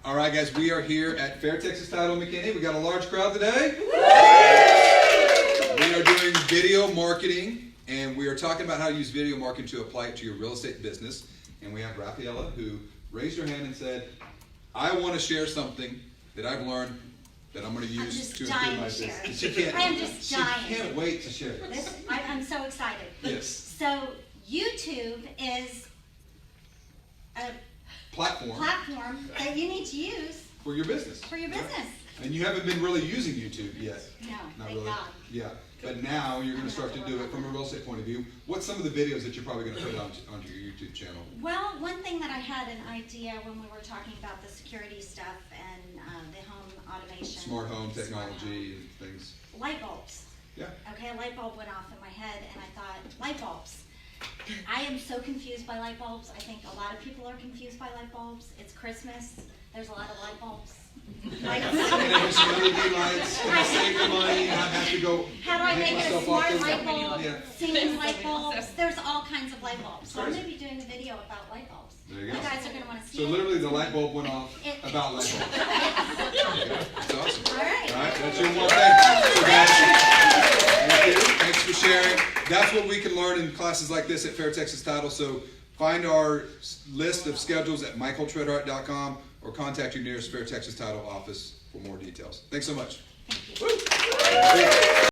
All right, guys, we are here at Fair Texas Title McKinney. We got a large crowd today. We are doing video marketing, and we are talking about how to use video marketing to apply it to your real estate business. And we have Rafaela, who raised her hand and said, I want to share something that I've learned that I'm going to use to improve my business. She can't wait to share this. I'm so excited. Yes. So YouTube is a platform that you need to use for your business. For your business. And you haven't been really using YouTube yet. No, Not thank really. God. Yeah. But now you're going to start to do it from a real estate point of view. What's some of the videos that you're probably going to put onto your YouTube channel? Well, one thing that I had an idea when we were talking about the security stuff and the home automation. Smart home technology and things. Light bulbs. Yeah. Okay, a light bulb went off in my head and I thought, light bulbs. I am so confused by light bulbs. I think a lot of people are confused by light bulbs. It's Christmas. There's a lot of light bulbs. Some LED lights, save the money, not have to go. How do I make it a smart light bulb? Yeah. Singing light bulbs. There's all kinds of light bulbs. So I'm going to be doing a video about light bulbs. There you go. You guys are going to want to see So it. literally the light bulb went off about light bulbs. That's awesome. All right. All right, that's your one thing. So guys, thank you. Thanks for sharing. That's what we can learn in classes like this at Fair Texas Title. So find our list of schedules at michaeltreadhart.com or contact your nearest Fair Texas Title office for more details. Thanks so much. Thank you.